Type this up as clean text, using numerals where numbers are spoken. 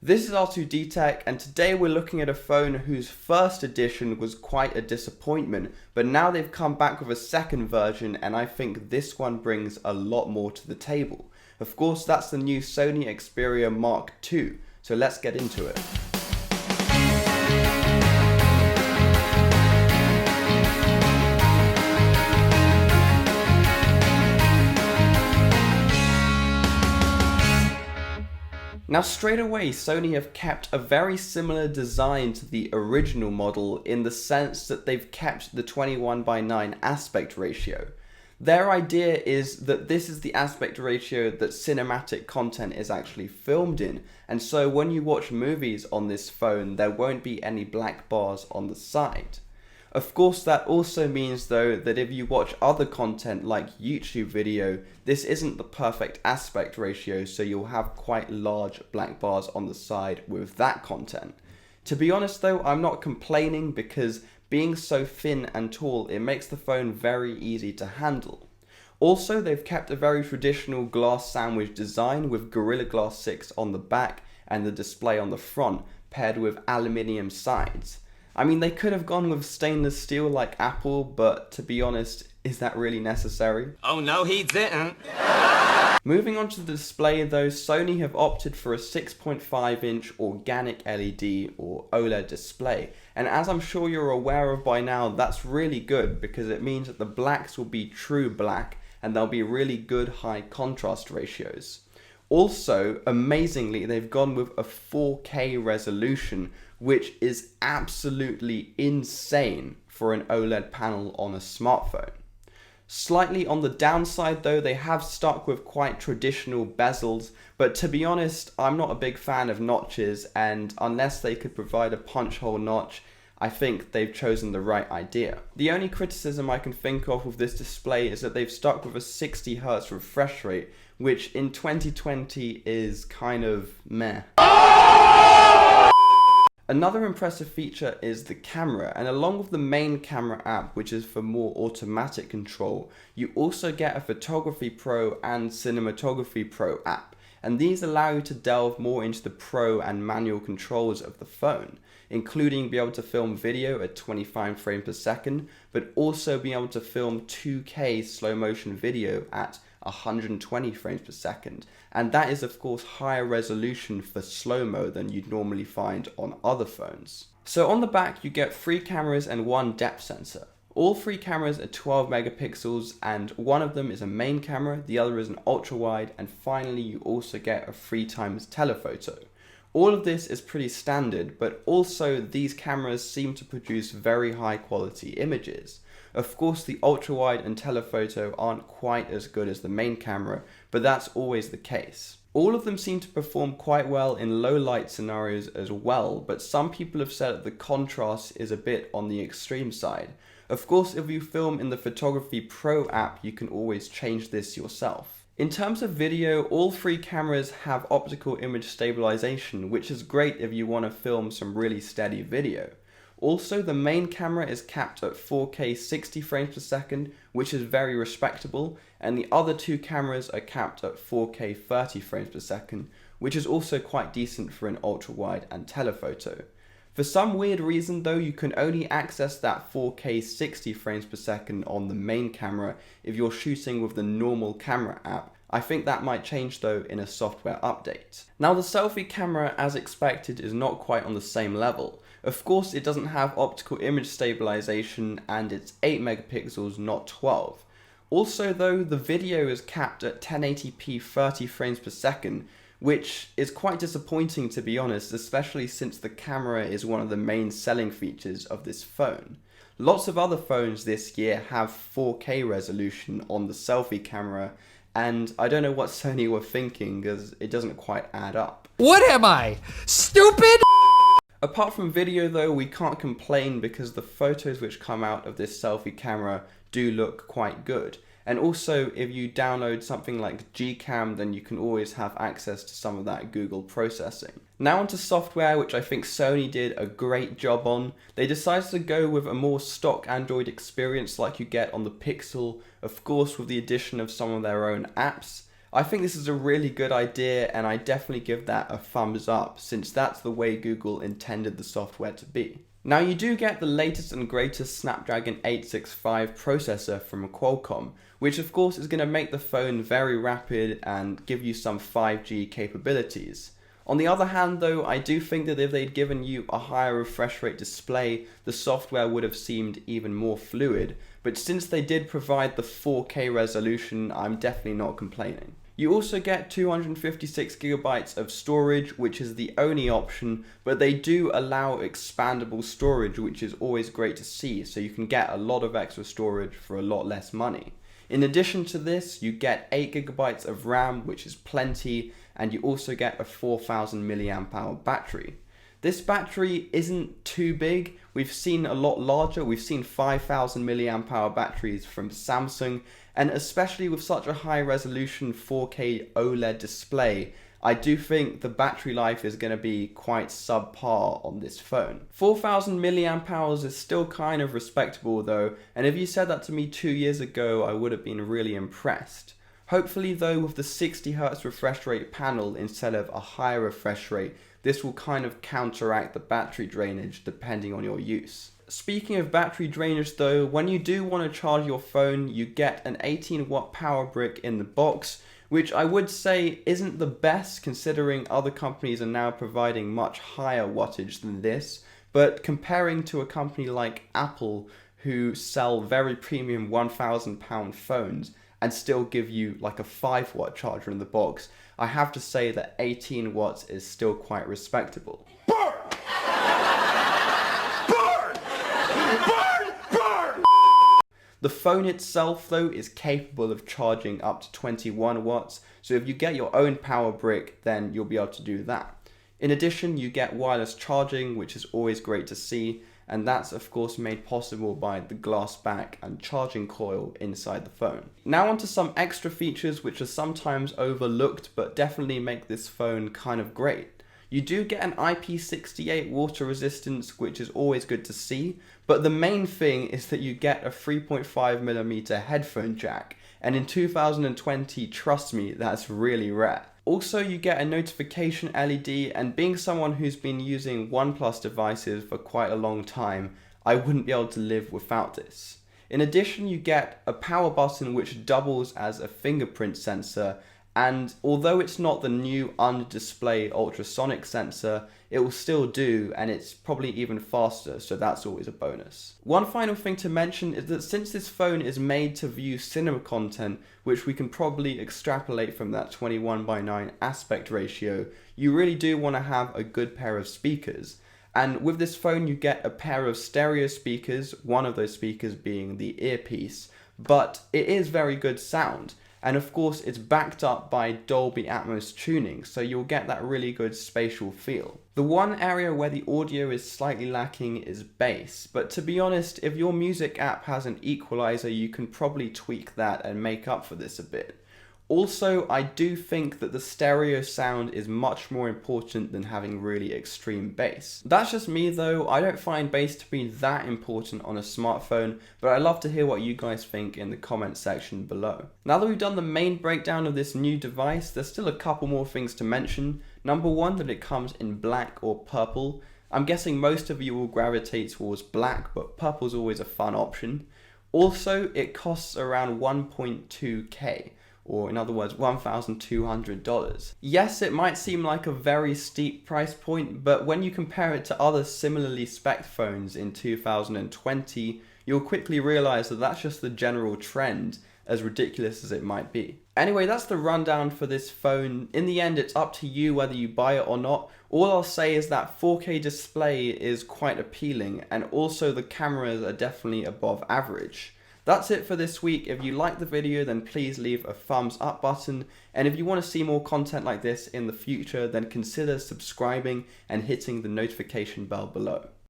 This is R2D Tech, and today we're looking at a phone whose first edition was quite a disappointment, but now they've come back with a second version, and I think this one brings a lot more to the table. Of course, that's the new Sony Xperia Mark II, so let's get into it. Now straight away, Sony have kept a very similar design to the original model in the sense that they've kept the 21:9 aspect ratio. Their idea is that this is the aspect ratio that cinematic content is actually filmed in, and so when you watch movies on this phone, there won't be any black bars on the side. Of course, that also means though that if you watch other content like YouTube video, this isn't the perfect aspect ratio, so you'll have quite large black bars on the side with that content. To be honest though, I'm not complaining because being so thin and tall, it makes the phone very easy to handle. Also, they've kept a very traditional glass sandwich design with Gorilla Glass 6 on the back and the display on the front, paired with aluminium sides. I mean, they could have gone with stainless steel like Apple, but to be honest, is that really necessary? Oh no, he didn't. Moving on to the display though, Sony have opted for a 6.5-inch organic LED or OLED display. And as I'm sure you're aware of by now, that's really good because it means that the blacks will be true black and there'll be really good high contrast ratios. Also, amazingly, they've gone with a 4K resolution, which is absolutely insane for an OLED panel on a smartphone. Slightly on the downside though, they have stuck with quite traditional bezels, but to be honest, I'm not a big fan of notches, and unless they could provide a punch hole notch, I think they've chosen the right idea. The only criticism I can think of with this display is that they've stuck with a 60Hz refresh rate, which in 2020 is kind of meh. Another impressive feature is the camera, and along with the main camera app, which is for more automatic control, you also get a Photography Pro and Cinematography Pro app, and these allow you to delve more into the pro and manual controls of the phone, including be able to film video at 25 frames per second, but also be able to film 2K slow motion video at 120 frames per second, and that is of course higher resolution for slow-mo than you'd normally find on other phones. So on the back you get 3 cameras and 1 depth sensor. All 3 cameras are 12 megapixels and one of them is a main camera, the other is an ultra wide, and finally you also get a 3x telephoto. All of this is pretty standard, but also these cameras seem to produce very high quality images. Of course, the ultra-wide and telephoto aren't quite as good as the main camera, but that's always the case. All of them seem to perform quite well in low light scenarios as well, but some people have said that the contrast is a bit on the extreme side. Of course, if you film in the Photography Pro app, you can always change this yourself. In terms of video, all 3 cameras have optical image stabilization, which is great if you want to film some really steady video. Also, the main camera is capped at 4K 60 frames per second, which is very respectable, and the other 2 cameras are capped at 4K 30 frames per second, which is also quite decent for an ultra-wide and telephoto. For some weird reason though, you can only access that 4K 60 frames per second on the main camera if you're shooting with the normal camera app. I think that might change though in a software update. Now the selfie camera, as expected, is not quite on the same level. Of course, it doesn't have optical image stabilization and it's 8 megapixels, not 12. Also though, the video is capped at 1080p 30 frames per second, which is quite disappointing to be honest, especially since the camera is one of the main selling features of this phone. Lots of other phones this year have 4K resolution on the selfie camera, and I don't know what Sony were thinking because it doesn't quite add up. What am I? Stupid? Apart from video though, we can't complain because the photos which come out of this selfie camera do look quite good. And also, if you download something like Gcam, then you can always have access to some of that Google processing. Now onto software, which I think Sony did a great job on. They decided to go with a more stock Android experience like you get on the Pixel, of course with the addition of some of their own apps. I think this is a really good idea, and I definitely give that a thumbs up, since that's the way Google intended the software to be. Now, you do get the latest and greatest Snapdragon 865 processor from Qualcomm, which of course is going to make the phone very rapid and give you some 5G capabilities. On the other hand though, I do think that if they'd given you a higher refresh rate display, the software would have seemed even more fluid, but since they did provide the 4K resolution, I'm definitely not complaining. You also get 256GB of storage, which is the only option, but they do allow expandable storage, which is always great to see, so you can get a lot of extra storage for a lot less money. In addition to this, you get 8GB of RAM, which is plenty, and you also get a 4000 mAh battery. This battery isn't too big. We've seen a lot larger. We've seen 5000 mAh batteries from Samsung, and especially with such a high resolution 4K OLED display, I do think the battery life is going to be quite subpar on this phone. 4000 mAh is still kind of respectable though, and if you said that to me 2 years ago, I would have been really impressed. Hopefully though, with the 60Hz refresh rate panel instead of a higher refresh rate, this will kind of counteract the battery drainage depending on your use. Speaking of battery drainage though, when you do want to charge your phone, you get an 18-watt power brick in the box, which I would say isn't the best considering other companies are now providing much higher wattage than this, but comparing to a company like Apple, who sell very premium £1,000 phones and still give you like a 5-watt charger in the box, I have to say that 18 watts is still quite respectable. Burn! Burn! Burn! Burn! The phone itself though is capable of charging up to 21 watts, so if you get your own power brick, then you'll be able to do that. In addition, you get wireless charging, which is always great to see, and that's of course made possible by the glass back and charging coil inside the phone. Now onto some extra features which are sometimes overlooked but definitely make this phone kind of great. You do get an IP68 water resistance, which is always good to see, but the main thing is that you get a 3.5mm headphone jack, and in 2020, trust me, that's really rare. Also, you get a notification LED, and being someone who's been using OnePlus devices for quite a long time, I wouldn't be able to live without this. In addition, you get a power button which doubles as a fingerprint sensor, and although it's not the new under-display ultrasonic sensor, it will still do, and it's probably even faster, so that's always a bonus. One final thing to mention is that since this phone is made to view cinema content, which we can probably extrapolate from that 21:9 aspect ratio, you really do want to have a good pair of speakers. And with this phone you get a pair of stereo speakers, one of those speakers being the earpiece, but it is very good sound. And of course it's backed up by Dolby Atmos tuning, so you'll get that really good spatial feel. The one area where the audio is slightly lacking is bass, but to be honest, if your music app has an equalizer, you can probably tweak that and make up for this a bit. Also, I do think that the stereo sound is much more important than having really extreme bass. That's just me though. I don't find bass to be that important on a smartphone, but I'd love to hear what you guys think in the comment section below. Now that we've done the main breakdown of this new device, there's still a couple more things to mention. Number one, that it comes in black or purple. I'm guessing most of you will gravitate towards black, but purple's always a fun option. Also, it costs around 1.2K. Or in other words, $1,200. Yes, it might seem like a very steep price point, but when you compare it to other similarly spec'd phones in 2020, you'll quickly realize that that's just the general trend, as ridiculous as it might be. Anyway, that's the rundown for this phone. In the end, it's up to you whether you buy it or not. All I'll say is that 4K display is quite appealing, and also the cameras are definitely above average. That's it for this week. If you liked the video, then please leave a thumbs up button. And if you want to see more content like this in the future, then consider subscribing and hitting the notification bell below.